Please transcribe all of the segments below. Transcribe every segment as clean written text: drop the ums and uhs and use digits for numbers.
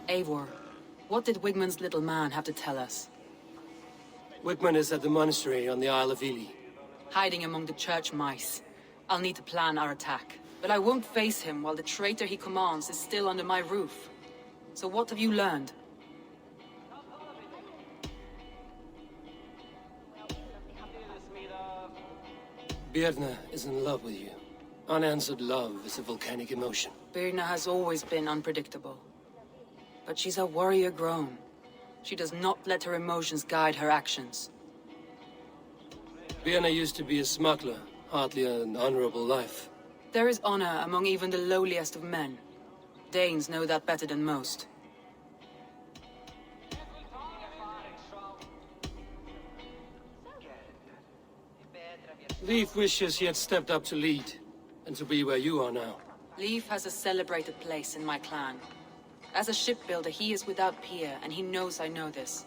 Eivor, what did Wigmund's little man have to tell us? Wigmund is at the monastery on the Isle of Ely. Hiding among the church mice. I'll need to plan our attack. But I won't face him while the traitor he commands is still under my roof. So what have you learned? Birna is in love with you. Unanswered love is a volcanic emotion. Birna has always been unpredictable. But she's a warrior grown. She does not let her emotions guide her actions. Birna used to be a smuggler, hardly an honorable life. There is honor among even the lowliest of men. Danes know that better than most. Leif wishes he had stepped up to lead, and to be where you are now. Leif has a celebrated place in my clan. As a shipbuilder, he is without peer, and he knows I know this.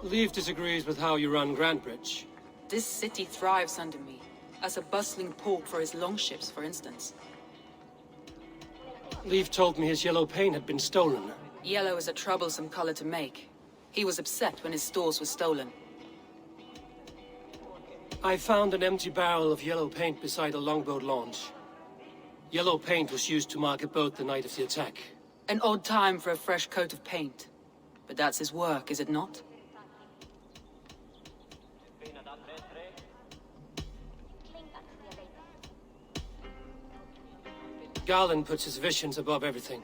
Leif disagrees with how you run Grantbridge. This city thrives under me, as a bustling port for his longships, for instance. Leaf told me his yellow paint had been stolen. Yellow is a troublesome color to make. He was upset when his stores were stolen. I found an empty barrel of yellow paint beside a longboat launch. Yellow paint was used to mark a boat the night of the attack. An odd time for a fresh coat of paint. But that's his work, is it not? Garland puts his visions above everything,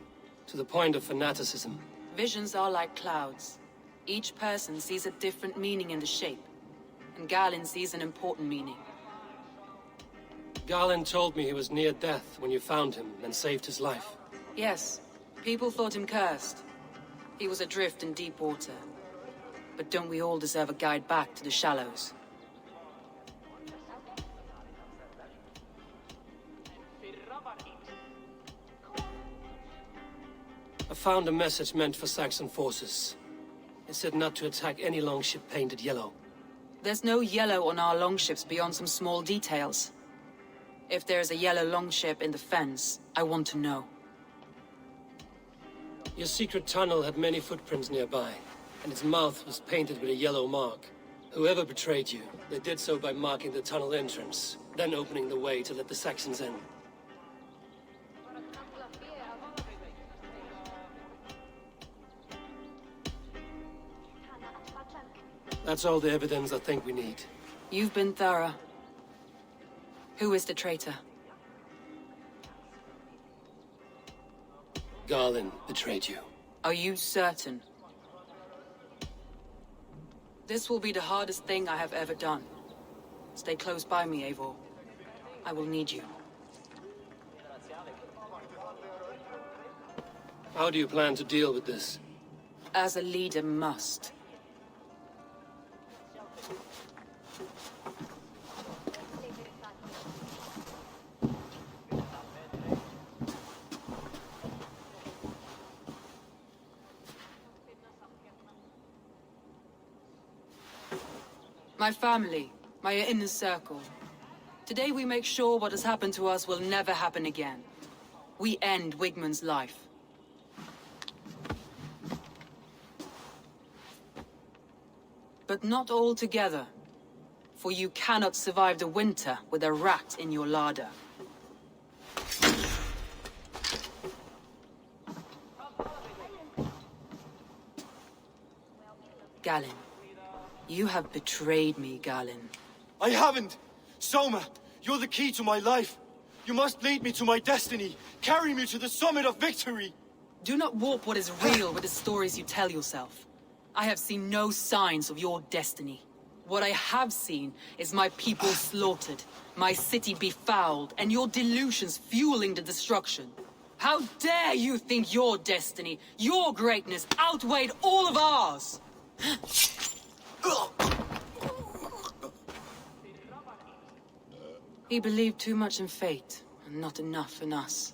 to the point of fanaticism. Visions are like clouds. Each person sees a different meaning in the shape, and Garland sees an important meaning. Garland told me he was near death when you found him and saved his life. Yes, people thought him cursed. He was adrift in deep water. But don't we all deserve a guide back to the shallows? I found a message meant for Saxon forces. It said not to attack any longship painted yellow. There's no yellow on our longships beyond some small details. If there's a yellow longship in the fens, I want to know. Your secret tunnel had many footprints nearby, and its mouth was painted with a yellow mark. Whoever betrayed you, they did so by marking the tunnel entrance, then opening the way to let the Saxons in. That's all the evidence I think we need. You've been thorough. Who is the traitor? Garland betrayed you. Are you certain? This will be the hardest thing I have ever done. Stay close by me, Eivor. I will need you. How do you plan to deal with this? As a leader must. My family, my inner circle. Today we make sure what has happened to us will never happen again. We end Wigmund's life. But not all together. For you cannot survive the winter with a rat in your larder. Galen. You have betrayed me, Galen. I haven't! Soma, you're the key to my life. You must lead me to my destiny. Carry me to the summit of victory. Do not warp what is real with the stories you tell yourself. I have seen no signs of your destiny. What I have seen is my people slaughtered, my city befouled, and your delusions fueling the destruction. How dare you think your destiny, your greatness, outweighed all of ours? He believed too much in fate, and not enough in us.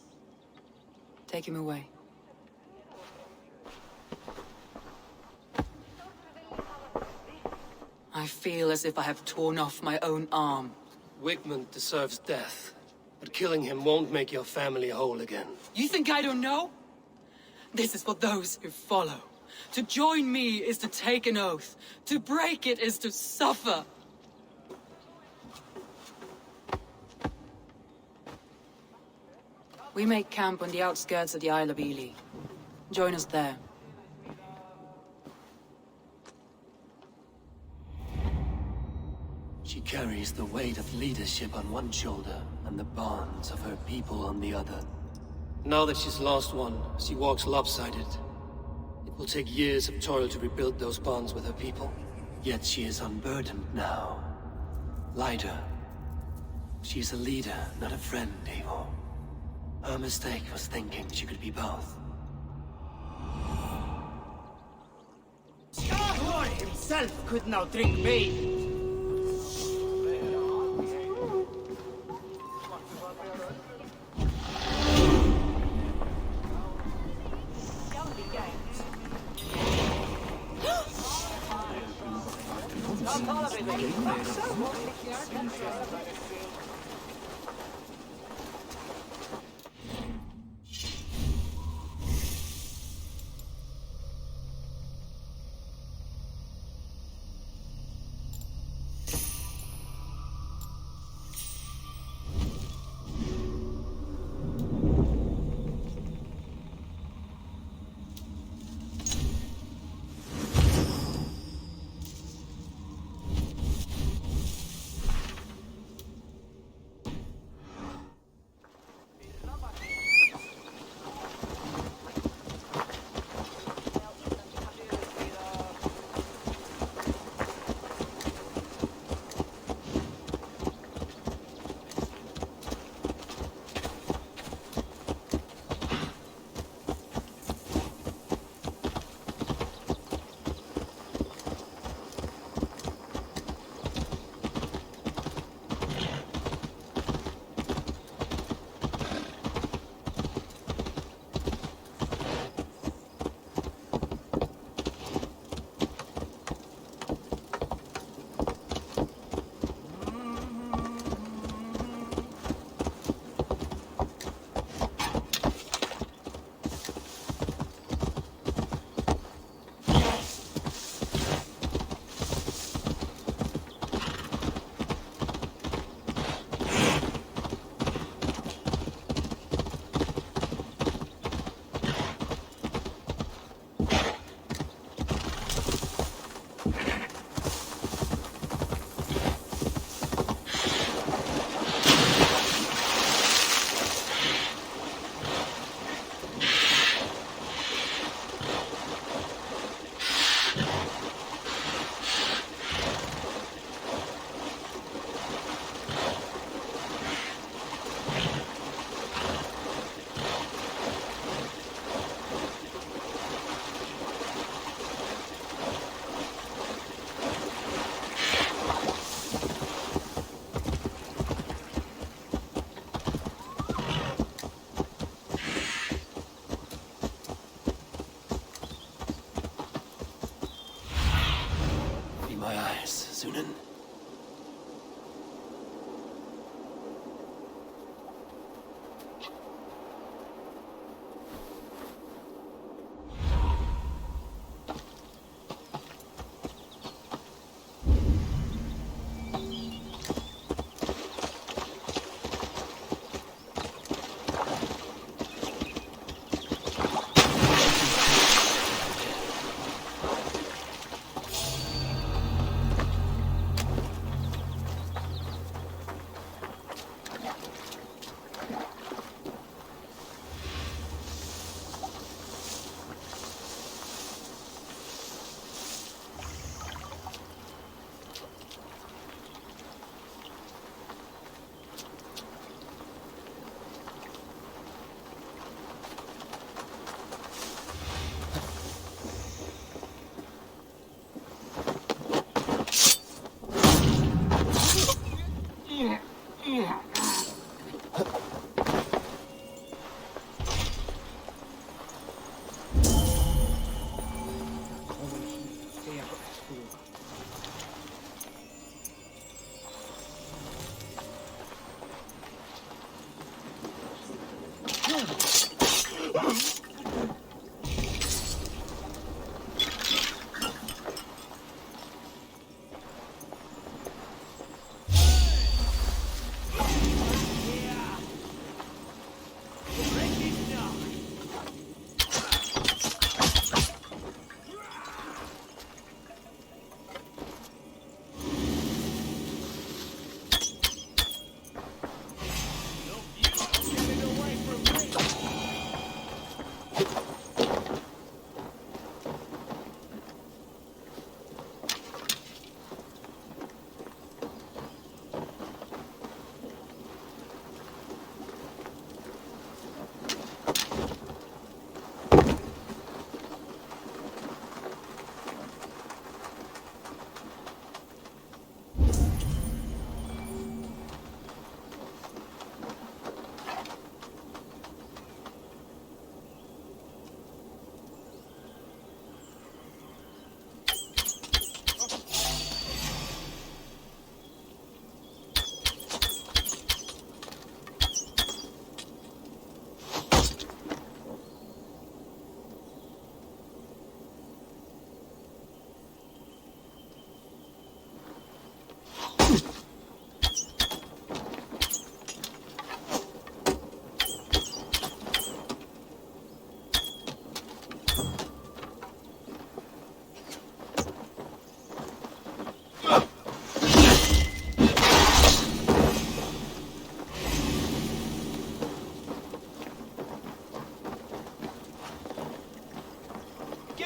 Take him away. I feel as if I have torn off my own arm. Wigmund deserves death, but killing him won't make your family whole again. You think I don't know? This is for those who follow. To join me is to take an oath. To break it is to suffer. We make camp on the outskirts of the Isle of Ely. Join us there. She carries the weight of leadership on one shoulder and the bonds of her people on the other. Now that she's lost one, she walks lopsided. It will take years of toil to rebuild those bonds with her people. Yet she is unburdened now. Lighter. She is a leader, not a friend, Eivor. Her mistake was thinking she could be both. Thor himself could now drink me.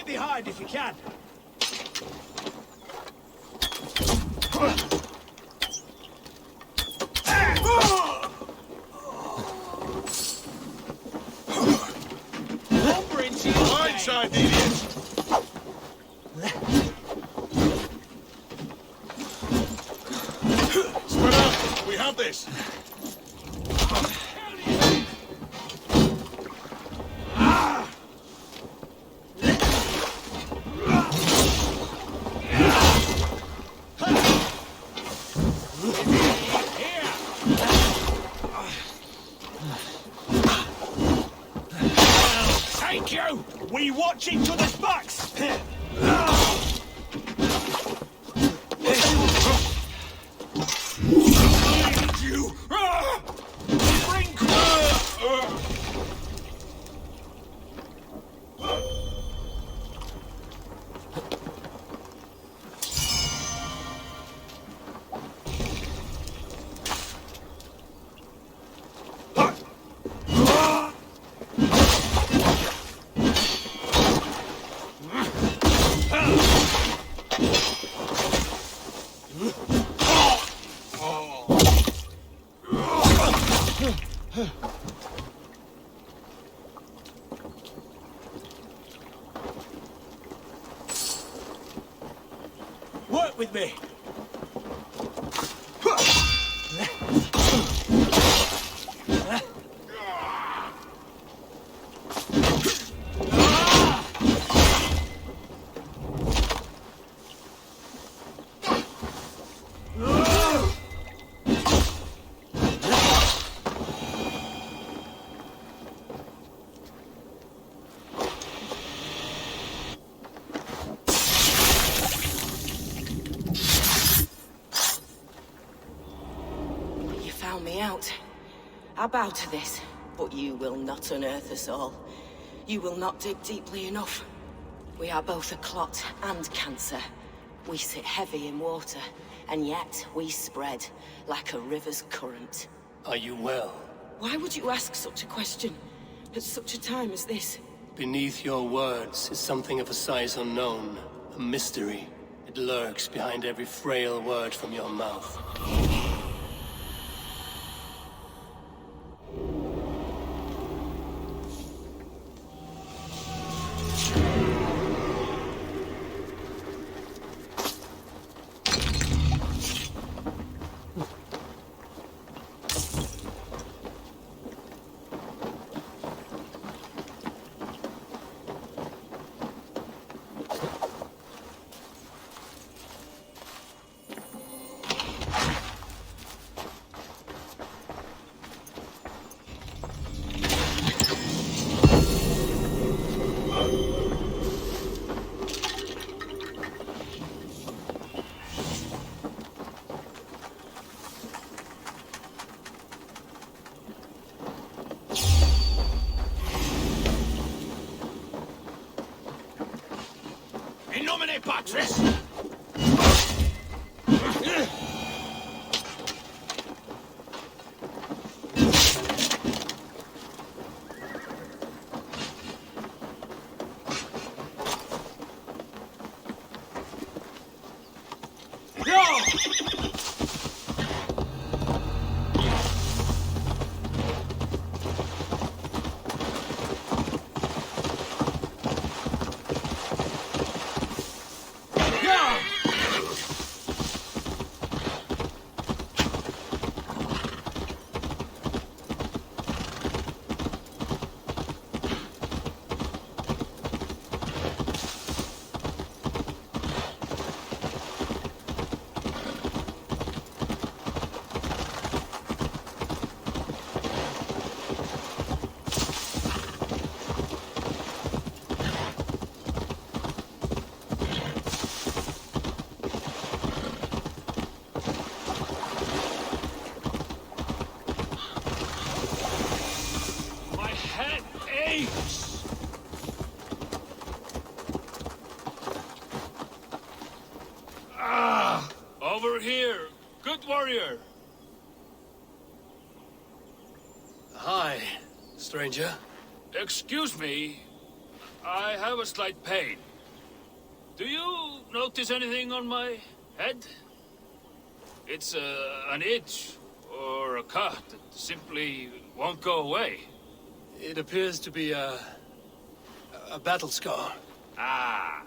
Behind if you can. Blindside, idiots! Spread out. We have this. We watch each other's backs! You! Work with me! Me out. I bow to this, but you will not unearth us all. You will not dig deeply enough. We are both a clot and cancer. We sit heavy in water, and yet we spread like a river's current. Are you well? Why would you ask such a question at such a time as this? Beneath your words is something of a size unknown, a mystery. It lurks behind every frail word from your mouth. fortress! Over here, good warrior. Hi, stranger. Excuse me, I have a slight pain. Do you notice anything on my head? It's an itch or a cut that simply won't go away. It appears to be a battle scar. Ah,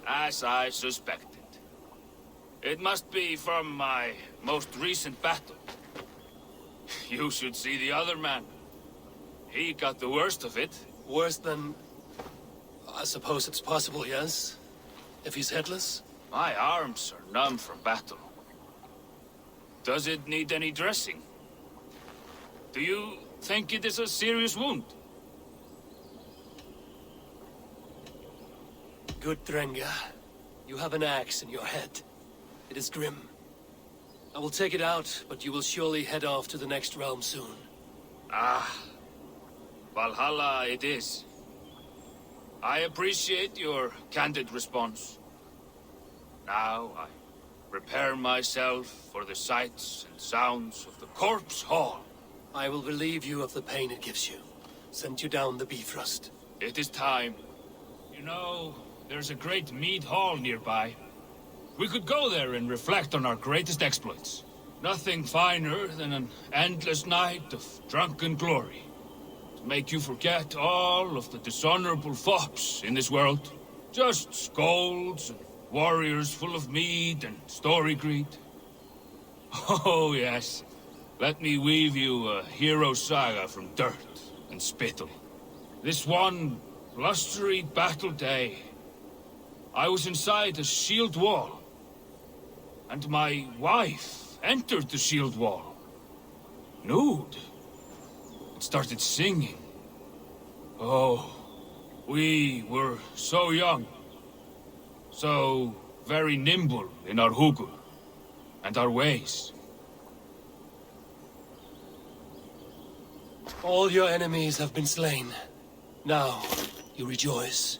as I suspected. It must be from my most recent battle. You should see the other man. He got the worst of it. Worse than... I suppose it's possible, yes? If he's headless? My arms are numb from battle. Does it need any dressing? Do you think it is a serious wound? Good, Drenga. You have an axe in your head. It is grim. I will take it out, but you will surely head off to the next realm soon. Ah, Valhalla it is. I appreciate your candid response. Now I prepare myself for the sights and sounds of the Corpse Hall. I will relieve you of the pain it gives you. Send you down the Bifrost. It is time. You know, there's a great mead hall nearby. We could go there and reflect on our greatest exploits. Nothing finer than an endless night of drunken glory. To make you forget all of the dishonorable fops in this world. Just scolds and warriors full of mead and story greed. Oh, yes. Let me weave you a hero saga from dirt and spittle. This one blustery battle day, I was inside a shield wall. And my wife entered the shield wall. Nude. It started singing. Oh, we were so young. So very nimble in our hugur and our ways. All your enemies have been slain. Now, you rejoice.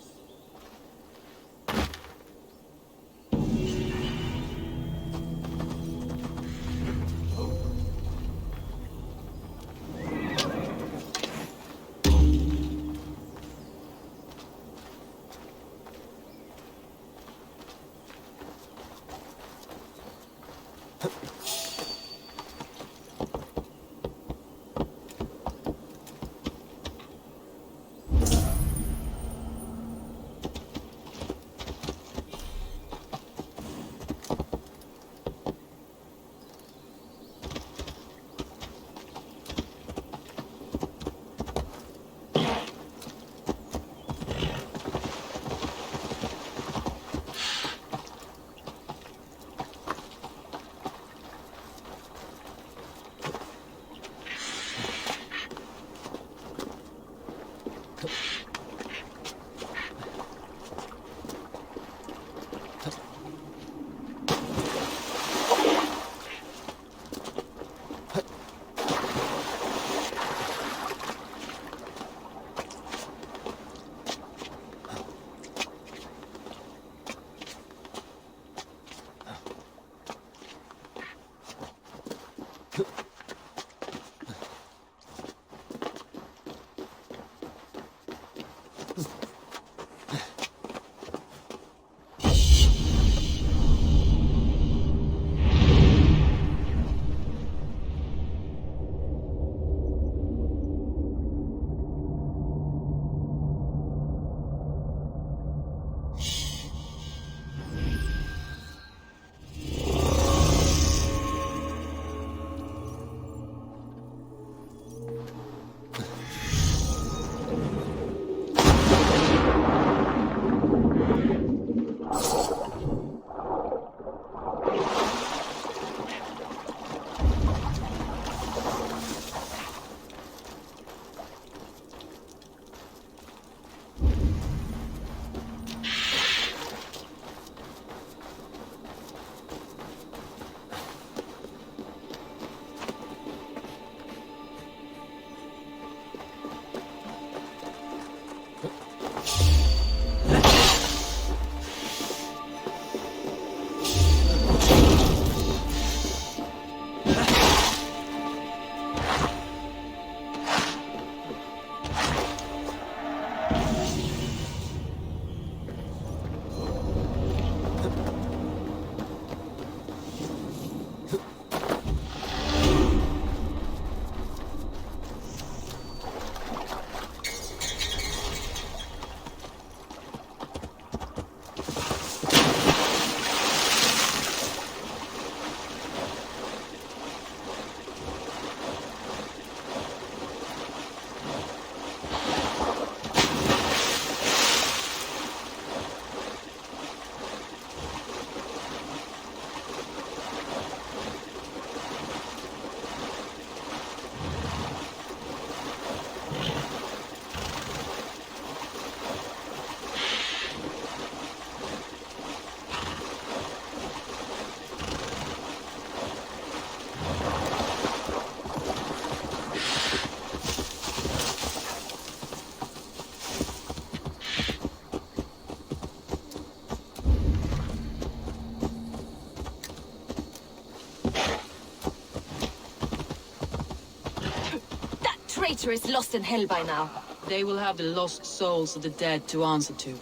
Traitor is lost in hell by now. They will have the lost souls of the dead to answer to.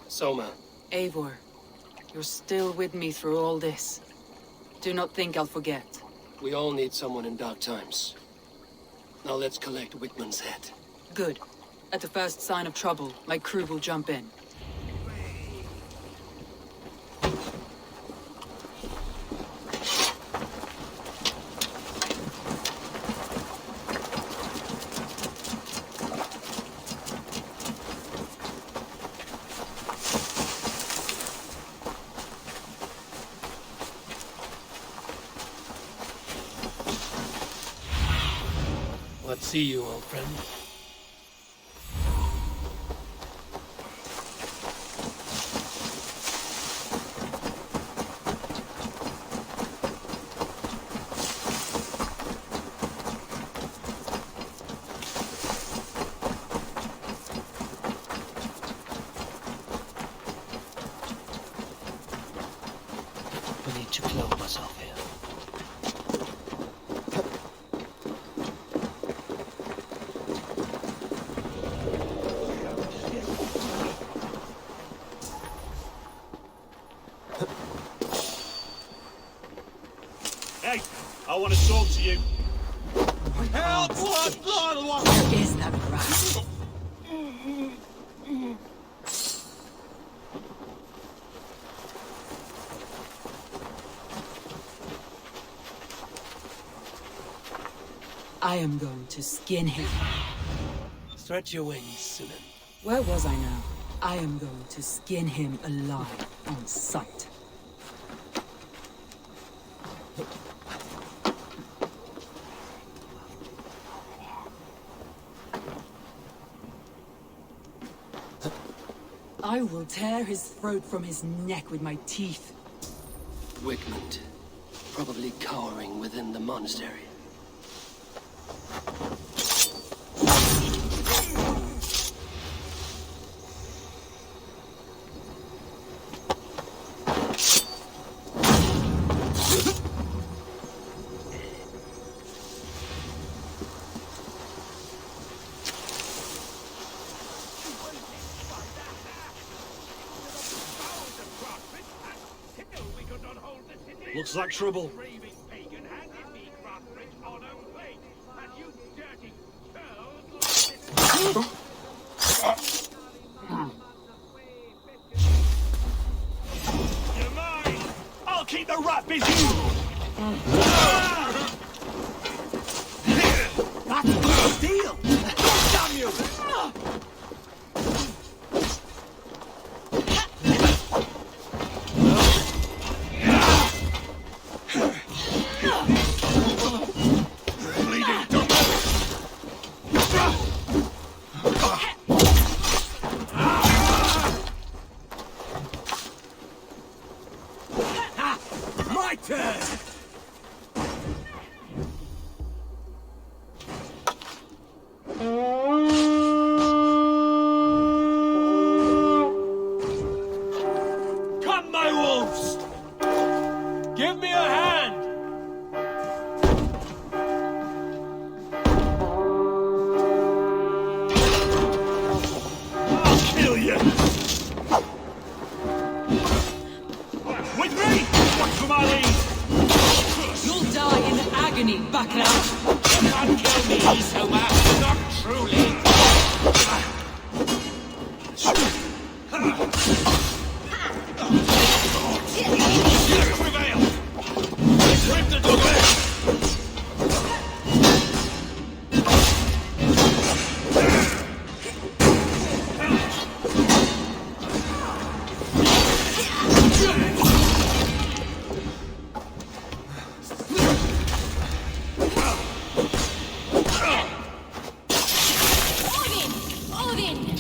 Soma. Eivor, you're still with me through all this. Do not think I'll forget. We all need someone in dark times. Now let's collect Wickman's head. Good. At the first sign of trouble, my crew will jump in. Let's see you, old friend. We need to clothe myself here. Hey, I want to talk to you. Help! What? Is that right? I am going to skin him. Stretch your wings, Sinan. Where was I now? I am going to skin him alive on sight. I will tear his throat from his neck with my teeth. Wickman, probably cowering within the monastery. Looks like trouble. You're mine! I'll keep the rat busy! That's a good deal! Damn you! My turn! Come, my wolves! Give me a hand! I'll kill you! With me! Watch for my lead! You'll die in agony, Backlash. You can't kill me, Soma. Not truly. Prevail! Rip the door! Odin!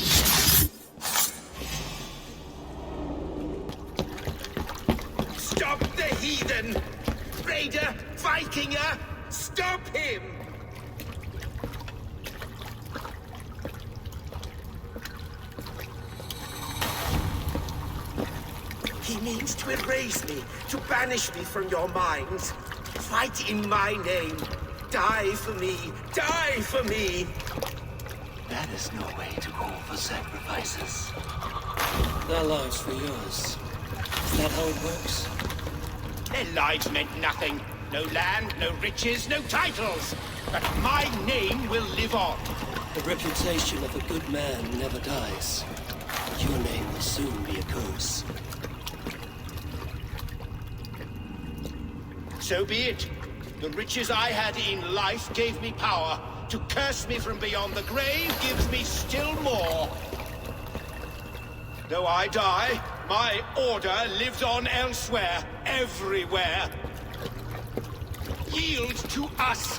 Stop the heathen! Raider! Vikinger! Stop him! He means to erase me, to banish me from your minds. Fight in my name. Die for me! Die for me! That is no way to call for sacrifices. Their lives for yours. Is that how it works? Their lives meant nothing. No land, no riches, no titles. But my name will live on. The reputation of a good man never dies. But your name will soon be a curse. So be it. The riches I had in life gave me power. To curse me from beyond the grave gives me still more. Though I die, my order lives on elsewhere, everywhere. Yield to us.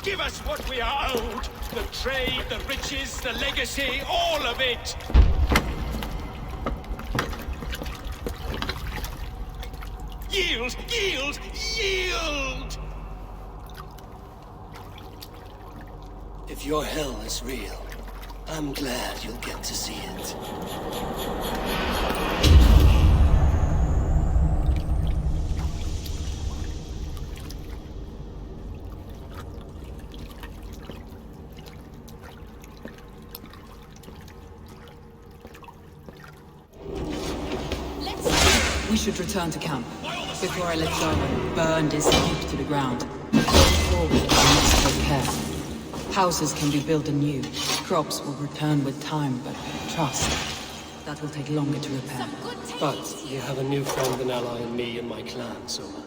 Give us what we are owed. The trade, the riches, the legacy, all of it. Yield, yield, yield! If your hell is real, I'm glad you'll get to see it. We should return to camp before I let Jarvan burn this heap to the ground. Going forward, we must take care. Houses can be built anew. Crops will return with time, but trust, that will take longer to repair. But you have a new friend and ally in me and my clan, Soma.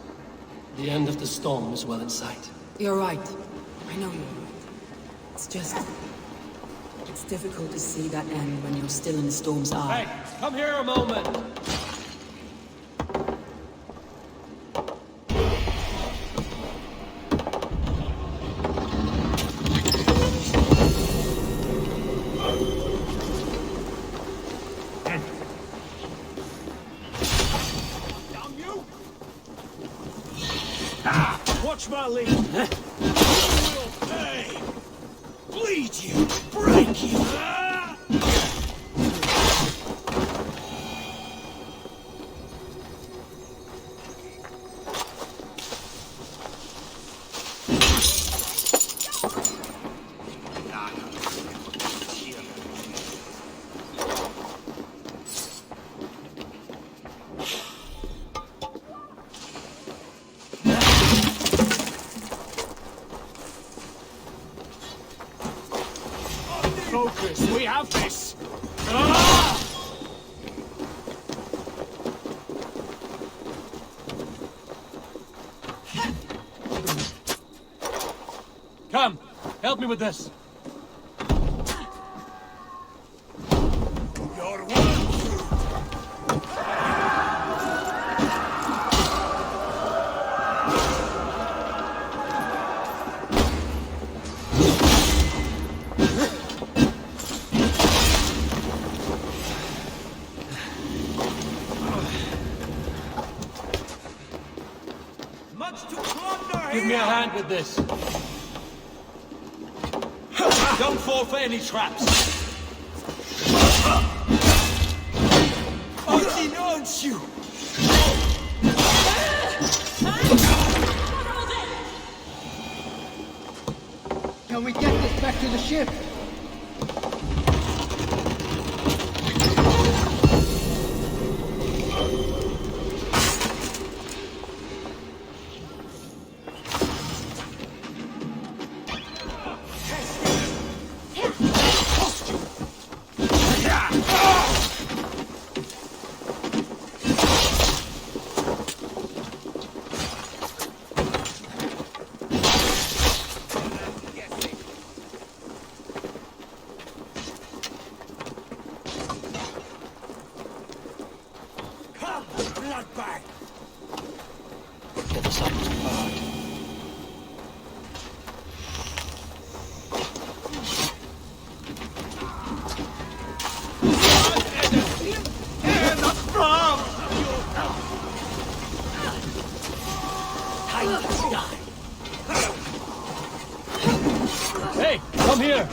The end of the storm is well in sight. You're right. I know you're right. It's just... it's difficult to see that end when you're still in the storm's eye. Hey, come here a moment. Watch my lead. Will pay. Bleed you. Break you. have this! Come, help me with this. Your work! Give me a hand with this. Don't fall for any traps. Odin owns you! Can we get this back to the ship? Hey, come here.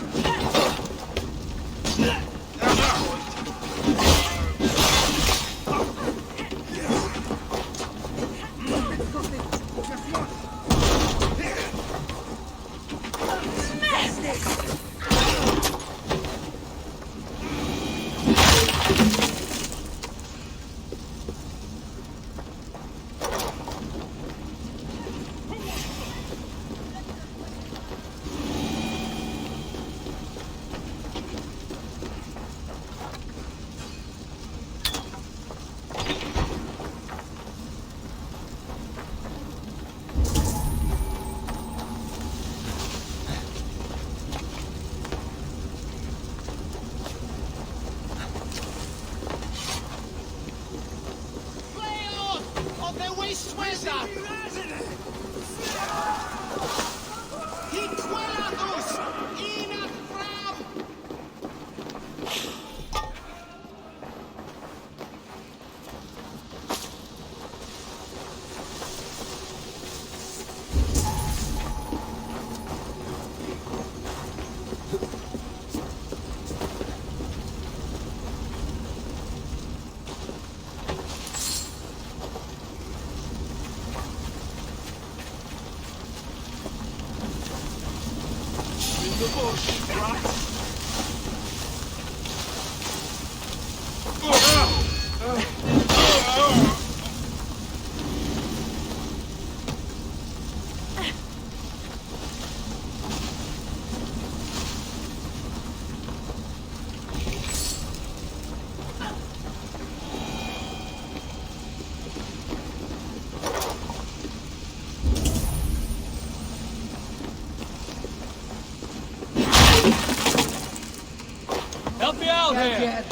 Help me out here!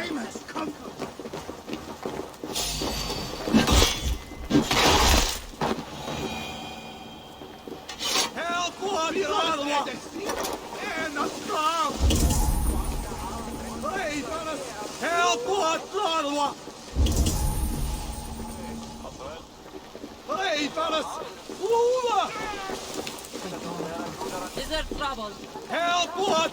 time has come. Help! What? Help! What? Hey, fellas! Is there trouble? Help! What?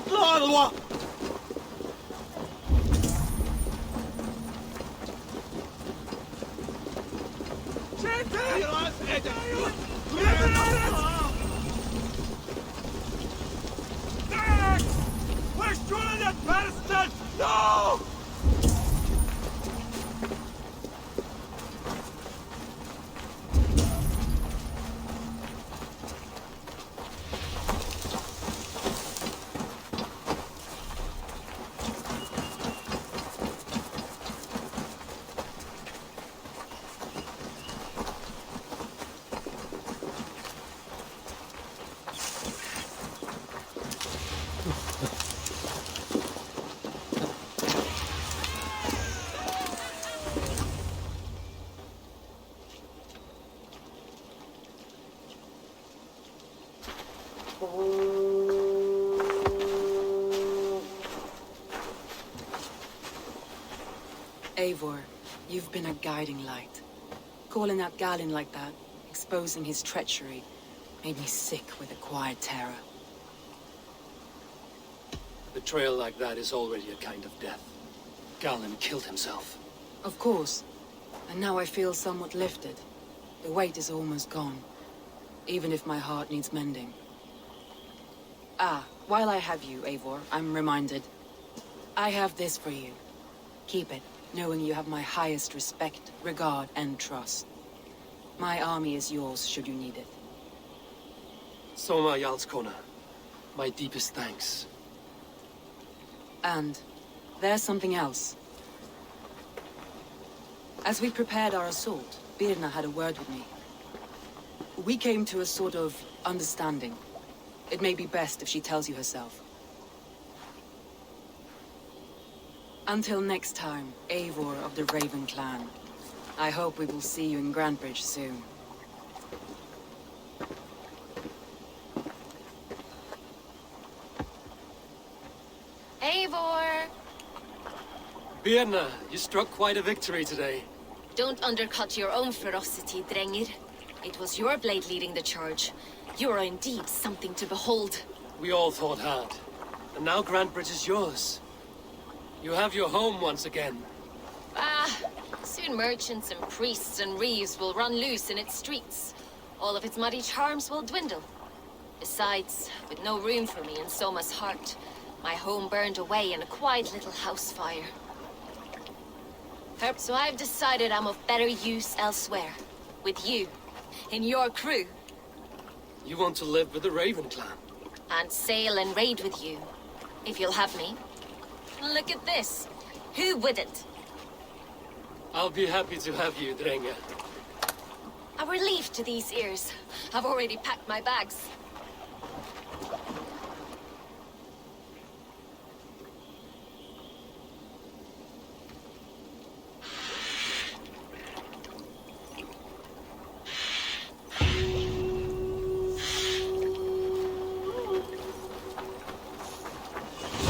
We're shooting that bastard! No! Eivor, you've been a guiding light. Calling out Galin like that, exposing his treachery, made me sick with a quiet terror. Betrayal like that is already a kind of death. Galin killed himself. Of course. And now I feel somewhat lifted. The weight is almost gone. Even if my heart needs mending. Ah, while I have you, Eivor, I'm reminded. I have this for you. Keep it, knowing you have my highest respect, regard, and trust. My army is yours, should you need it. Soma Jarlskona, my deepest thanks. And there's something else. As we prepared our assault, Birna had a word with me. We came to a sort of understanding. It may be best if she tells you herself. Until next time, Eivor of the Raven Clan. I hope we will see you in Grantebridge soon. Eivor! Birna, you struck quite a victory today. Don't undercut your own ferocity, Drengir. It was your blade leading the charge. You are indeed something to behold. We all fought hard. And now Grantebridge is yours. You have your home once again. Ah, soon merchants and priests and reeves will run loose in its streets. All of its muddy charms will dwindle. Besides, with no room for me in Soma's heart, my home burned away in a quiet little house fire. So I've decided I'm of better use elsewhere. With you. In your crew. You want to live with the Raven Clan? And sail and raid with you. If you'll have me. Look at this. Who wouldn't? I'll be happy to have you, Drenge. A relief to these ears. I've already packed my bags.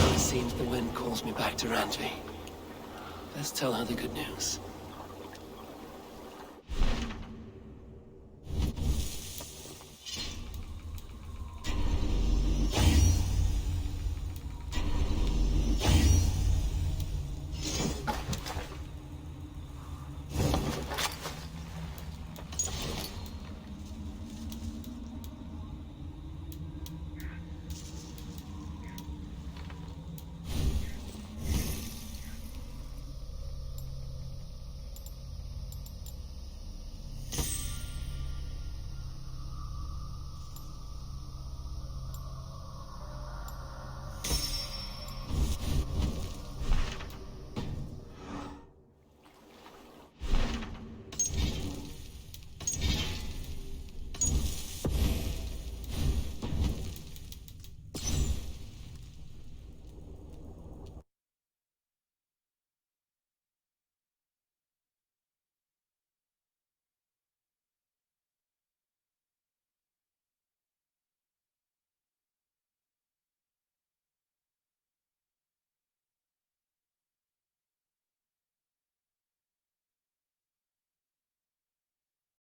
It seems the wind calls me back to Randvi. Let's tell her the good news.